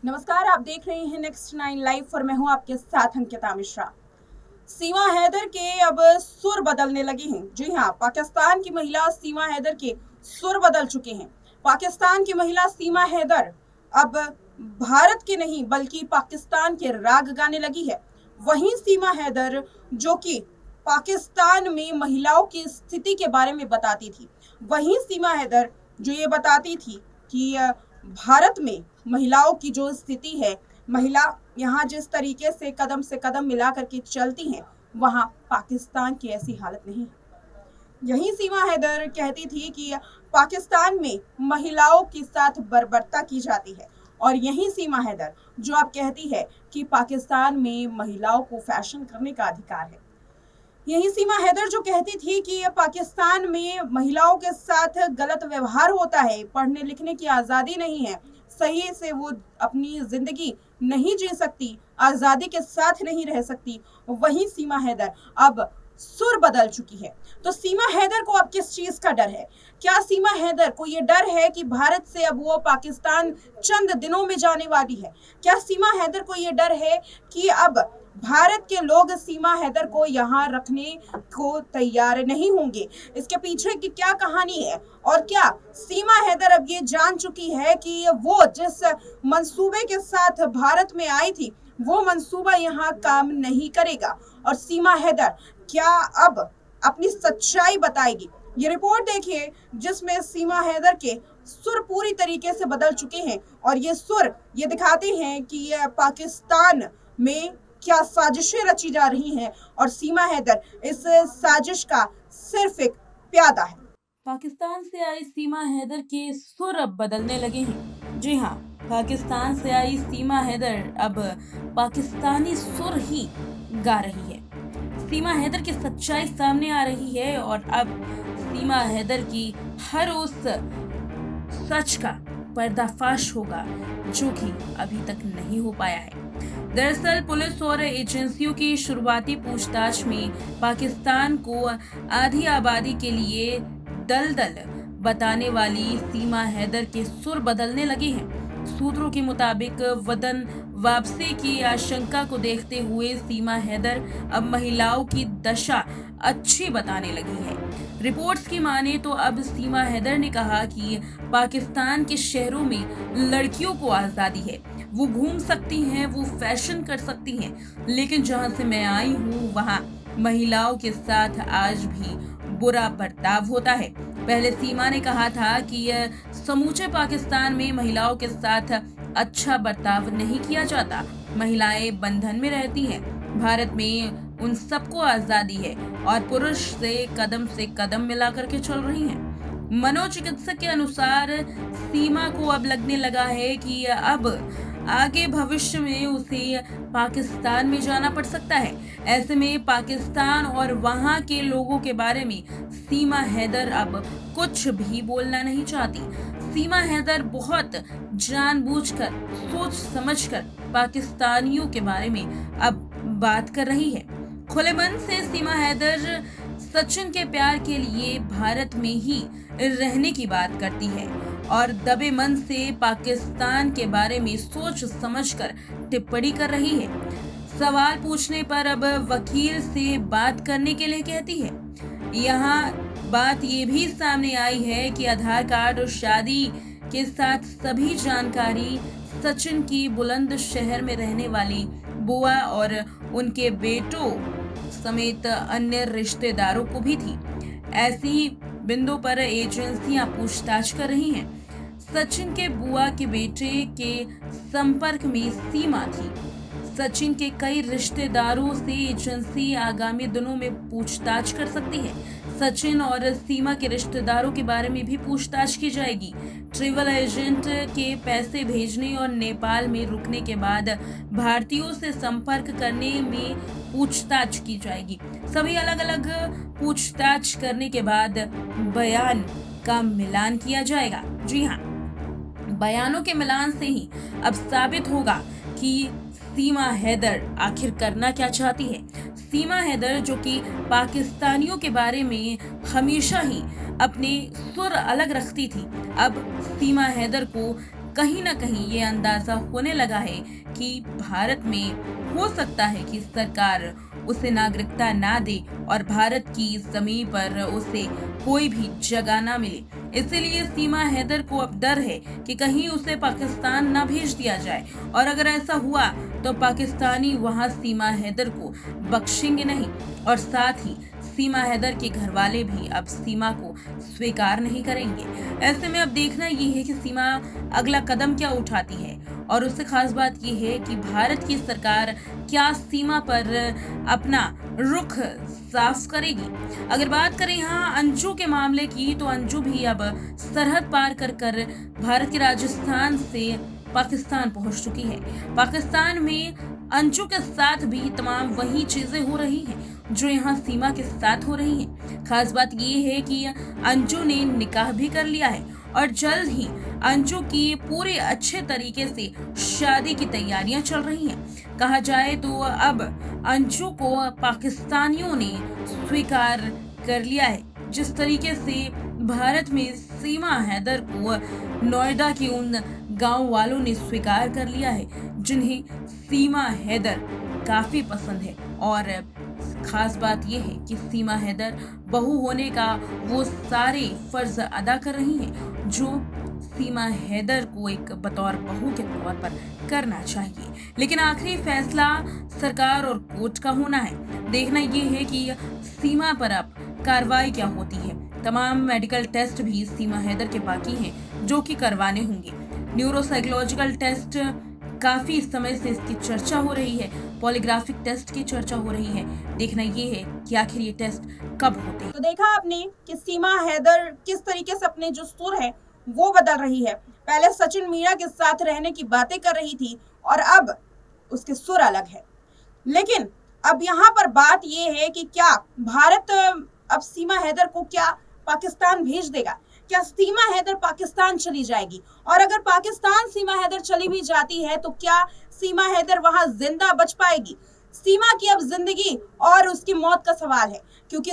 नमस्कार, आप देख रहे हैं नेक्स्ट 9 लाइव और मैं हूं आपके साथ अंकिता मिश्रा। सीमा हैदर के अब सुर बदलने लगे हैं। जी हां, पाकिस्तान की महिला सीमा हैदर के सुर बदल चुके हैं। पाकिस्तान की महिला सीमा हैदर अब भारत के नहीं बल्कि पाकिस्तान के राग गाने लगी है। वहीं सीमा हैदर जो कि पाकिस्तान में महिलाओं की स्थिति के बारे में बताती थी, वहीं सीमा हैदर जो ये बताती थी कि भारत में महिलाओं की जो स्थिति है, महिला यहाँ जिस तरीके से कदम मिला करके चलती हैं, वहाँ पाकिस्तान की ऐसी हालत नहीं है। यही सीमा हैदर कहती थी कि पाकिस्तान में महिलाओं के साथ बर्बरता की जाती है, और यही सीमा हैदर जो अब कहती है कि पाकिस्तान में महिलाओं को फैशन करने का अधिकार है। यही सीमा हैदर जो कहती थी कि पाकिस्तान में महिलाओं के साथ गलत व्यवहार होता है, पढ़ने लिखने की आज़ादी नहीं है, सही से वो अपनी जिंदगी नहीं जी सकती, आज़ादी के साथ नहीं रह सकती। वही सीमा हैदर अब सुर बदल चुकी है। तो सीमा हैदर को अब किस चीज का डर है? क्या सीमा हैदर को ये डर है कि भारत से अब वो पाकिस्तान चंद दिनों में जाने वाली है? क्या सीमा हैदर को ये डर है कि अब भारत के लोग सीमा हैदर को यहाँ रखने को तैयार नहीं होंगे? इसके पीछे की क्या कहानी है? और क्या सीमा हैदर अब ये जान चुकी है कि वो जिस मंसूबे के साथ भारत में आई थी, वो मंसूबा यहाँ काम नहीं करेगा? और सीमा हैदर क्या अब अपनी सच्चाई बताएगी? ये रिपोर्ट देखिए, जिसमें सीमा हैदर के सुर पूरी तरीके से बदल चुके हैं, और ये सुर ये दिखाते हैं कि ये पाकिस्तान में क्या साजिशें रची जा रही हैं, और सीमा हैदर इस साजिश का सिर्फ एक प्यादा है। पाकिस्तान से आई सीमा हैदर के सुर अब बदलने लगे हैं। जी हाँ, पाकिस्तान से आई सीमा हैदर अब पाकिस्तानी सुर ही गा रही है। सीमा हैदर की सच्चाई सामने आ रही है और अब सीमा हैदर की हर उस सच का पर्दाफाश होगा जो कि अभी तक नहीं हो पाया है। दरअसल पुलिस और एजेंसियों की शुरुआती पूछताछ में पाकिस्तान को आधी आबादी के लिए दलदल बताने वाली सीमा हैदर के सुर बदलने लगे हैं। सूत्रों के मुताबिक वतन वापसी की आशंका को देखते हुए सीमा हैदर अब महिलाओं की दशा अच्छी बताने लगी है। रिपोर्ट्स की माने तो अब सीमा हैदर ने कहा कि पाकिस्तान के शहरों में लड़कियों को आज़ादी है, वो घूम सकती हैं, वो फैशन कर सकती हैं, लेकिन जहां से मैं आई हूँ वहां महिलाओं के साथ आज भी बुरा बर्ताव होता है। पहले सीमा ने कहा था कि समूचे पाकिस्तान में महिलाओं के साथ अच्छा बर्ताव नहीं किया जाता, महिलाएं बंधन में रहती हैं, भारत में उन सबको आजादी है और पुरुष से कदम मिला करके चल रही हैं। मनोचिकित्सक के अनुसार सीमा को अब लगने लगा है कि अब आगे भविष्य में उसे पाकिस्तान में जाना पड़ सकता है। ऐसे में पाकिस्तान और वहां के लोगों के बारे में सीमा हैदर अब कुछ भी बोलना नहीं चाहती। सीमा हैदर बहुत जानबूझकर, सोच समझकर पाकिस्तानियों के बारे में अब बात कर रही है। खुले मन से सीमा हैदर सचिन के प्यार के लिए भारत में ही रहने की बात करती है और दबे मन से पाकिस्तान के बारे में सोच समझकर टिप्पणी कर रही है। सवाल पूछने पर अब वकील से बात करने के लिए कहती है। यहाँ बात ये भी सामने आई है कि आधार कार्ड और शादी के साथ सभी जानकारी सचिन की बुलंदशहर में रहने वाली बुआ और उनके बेटों समेत अन्य रिश्तेदारों को भी थी। ऐसी बिंदु पर एजेंसियां पूछताछ कर रही हैं। सचिन के बुआ के बेटे के संपर्क में सीमा थी। सचिन के कई रिश्तेदारों से एजेंसी आगामी दिनों में पूछताछ कर सकती है। सचिन और सीमा के रिश्तेदारों के बारे में भी पूछताछ की जाएगी। ट्रैवल एजेंट के पैसे भेजने और नेपाल में रुकने के बाद भारतीयों से संपर्क करने में पूछताछ की जाएगी। सभी अलग अलग पूछताछ करने के बाद बयान का मिलान किया जाएगा। जी हाँ, बयानों के मिलान से ही अब साबित होगा कि सीमा हैदर आखिर करना क्या चाहती है। सीमा हैदर जो कि पाकिस्तानियों के बारे में हमेशा ही अपने सुर अलग रखती थी, अब सीमा हैदर को कहीं ना कहीं ये अंदाजा होने लगा है कि भारत में हो सकता है कि सरकार उसे नागरिकता ना दे और भारत की जमीन पर उसे कोई भी जगह ना मिले। इसीलिए सीमा हैदर को अब डर है कि कहीं उसे पाकिस्तान ना भेज दिया जाए, और अगर ऐसा हुआ तो पाकिस्तानी वहां सीमा हैदर को बख्शेंगे नहीं, और साथ ही सीमा हैदर के घर वाले भी अब सीमा को स्वीकार नहीं करेंगे। ऐसे में अब देखना ये है कि सीमा अगला कदम क्या उठाती है, और उससे खास बात ये है कि भारत की सरकार क्या सीमा पर अपना रुख साफ करेगी। अगर बात करें यहाँ अंजू के मामले की, तो अंजू भी अब सरहद पार कर भारत के राजस्थान से पाकिस्तान पहुंच चुकी है। पाकिस्तान में अंजू के साथ भी तमाम वही चीजें हो रही हैं जो यहाँ सीमा के साथ हो रही हैं। खास बात ये है कि अंजू ने निकाह भी कर लिया है और जल्द ही अंजू की पूरे अच्छे तरीके से शादी की तैयारियां चल रही हैं। कहा जाए तो अब अंजू को पाकिस्तानियों ने स्वीकार कर लिया है। जिस तरीके से भारत में सीमा हैदर को नोएडा के उन गांव वालों ने स्वीकार कर लिया है जिन्हें सीमा हैदर काफी पसंद है, और खास बात यह है कि सीमा हैदर बहू होने का वो सारे फर्ज अदा कर रही हैं जो सीमा हैदर को एक बतौर बहू के तौर पर करना चाहिए। लेकिन आखिरी फैसला सरकार और कोर्ट का होना है। देखना ये है कि सीमा पर अब कार्रवाई क्या होती है। तमाम मेडिकल टेस्ट भी सीमा हैदर के बाकी हैं जो कि करवाने होंगे। न्यूरोसाइकोलॉजिकल टेस्ट काफी समय से इसकी चर्चा हो रही है, पॉलीग्राफिक टेस्ट की चर्चा हो रही है। देखना ये है कि आखिर ये टेस्ट कब होते हैं। तो देखा आपने कि सीमा हैदर किस तरीके से अपने जो सुर है वो बदल रही है। पहले सचिन मीरा के साथ रहने की बातें कर रही थी और अब उसके सुर अलग है। लेकिन अब यहाँ पर बात ये है कि क्या भारत अब सीमा हैदर को क्या पाकिस्तान भेज देगा? क्या सीमा हैदर पाकिस्तान चली जाएगी? और अगर पाकिस्तान सीमा हैदर चली भी जाती है तो क्या सीमा हैदर वहां जिंदा बच पाएगी? सीमा की अब जिंदगी और उसकी मौत का सवाल है, क्योंकि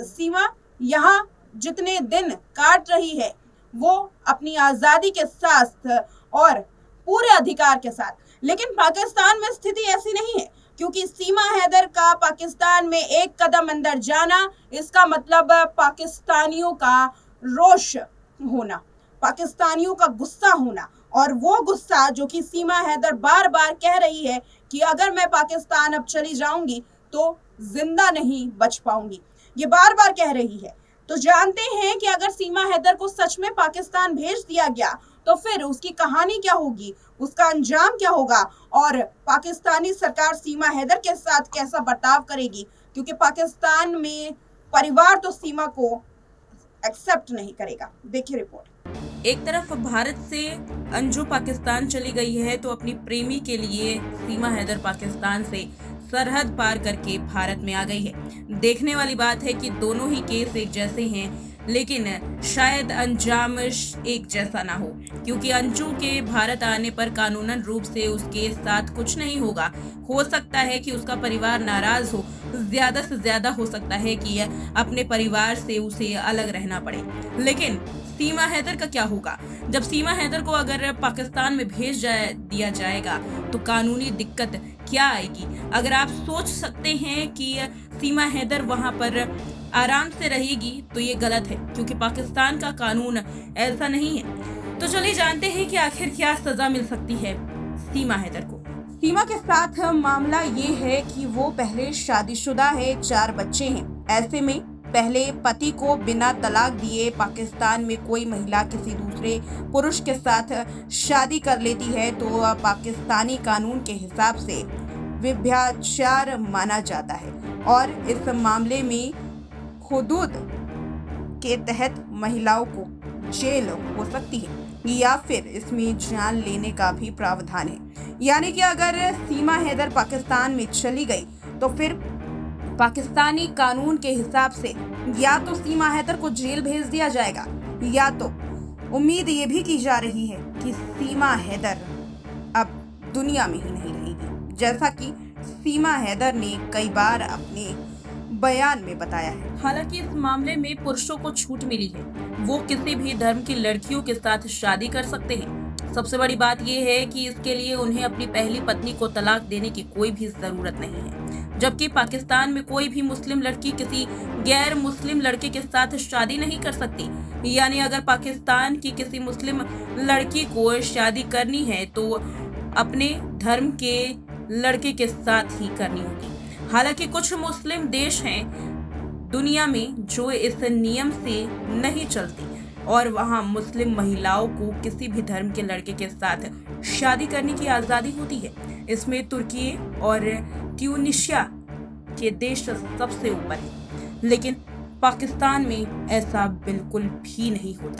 सीमा यहाँ जितने दिन काट रही है वो अपनी आजादी के साथ और पूरे अधिकार के साथ, लेकिन पाकिस्तान में स्थिति ऐसी नहीं है, क्योंकि सीमा हैदर का पाकिस्तान में एक कदम अंदर जाना इसका मतलब पाकिस्तानियों का रोष होना, पाकिस्तानियों का गुस्सा होना, और वो गुस्सा जो कि सीमा हैदर बार बार कह रही है कि अगर मैं पाकिस्तान अब चली जाऊंगी तो जिंदा नहीं बच पाऊंगी, ये बार बार कह रही है। तो जानते हैं कि अगर सीमा हैदर को सच में पाकिस्तान भेज दिया गया तो फिर उसकी कहानी क्या होगी, उसका अंजाम क्या होगा, और पाकिस्तानी सरकार सीमा हैदर के साथ कैसा बर्ताव करेगी, क्योंकि पाकिस्तान में परिवार तो सीमा को एक्सेप्ट नहीं करेगा। देखिए रिपोर्ट। एक तरफ भारत से अंजू पाकिस्तान चली गई है तो अपनी प्रेमी के लिए सीमा हैदर पाकिस्तान से सरहद पार करके भारत में आ गई है। देखने वाली बात है कि दोनों ही केस एक जैसे हैं, लेकिन शायद अंजाम एक जैसा ना हो, क्योंकि अंजू के भारत आने पर कानूनन रूप से उसके साथ कुछ नहीं होगा। हो सकता है कि उसका परिवार नाराज हो, ज्यादा से ज्यादा हो सकता है कि अपने परिवार से उसे अलग रहना पड़े। लेकिन सीमा हैदर का क्या होगा? जब सीमा हैदर को अगर पाकिस्तान में भेज दिया जाएगा तो कानूनी दिक्कत क्या आएगी? अगर आप सोच सकते हैं कि सीमा हैदर वहां पर आराम से रहेगी तो ये गलत है, क्योंकि पाकिस्तान का कानून ऐसा नहीं है। तो चलिए जानते हैं कि आखिर क्या सजा मिल सकती है सीमा हैदर को। सीमा के साथ मामला ये है कि वो पहले शादीशुदा है, 4 बच्चे हैं। ऐसे में पहले पति को बिना तलाक दिए पाकिस्तान में कोई महिला किसी दूसरे पुरुष के साथ शादी कर लेती है तो पाकिस्तानी कानून के हिसाब से व्यभिचार माना जाता है, और इस मामले में हुदूद के तहत महिलाओं को जेल हो सकती है या फिर इसमें जान लेने का भी प्रावधान है। यानी कि अगर सीमा हैदर पाकिस्तान में चली गई तो फिर पाकिस्तानी कानून के हिसाब से या तो सीमा हैदर को जेल भेज दिया जाएगा, या तो उम्मीद ये भी की जा रही है कि सीमा हैदर अब दुनिया में ही नहीं रहेगी, जैसा कि सीमा हैदर ने कई बार अपने बयान में बताया है। हालांकि इस मामले में पुरुषों को छूट मिली है, वो किसी भी धर्म की लड़कियों के साथ शादी कर सकते हैं। सबसे बड़ी बात यह है कि इसके लिए उन्हें अपनी पहली पत्नी को तलाक देने की कोई भी जरूरत नहीं है, जबकि पाकिस्तान में कोई भी मुस्लिम लड़की किसी गैर मुस्लिम लड़के के साथ शादी नहीं कर सकती। यानी अगर पाकिस्तान की किसी मुस्लिम लड़की को शादी करनी है तो अपने धर्म के लड़के के साथ ही करनी होगी। हालांकि कुछ मुस्लिम देश हैं दुनिया में जो इस नियम से नहीं चलती और वहां मुस्लिम महिलाओं को किसी भी धर्म के लड़के के साथ शादी करने की आजादी होती है। इसमें तुर्की और ट्यूनिशिया के देश सबसे ऊपर है, लेकिन पाकिस्तान में ऐसा बिल्कुल भी नहीं होता।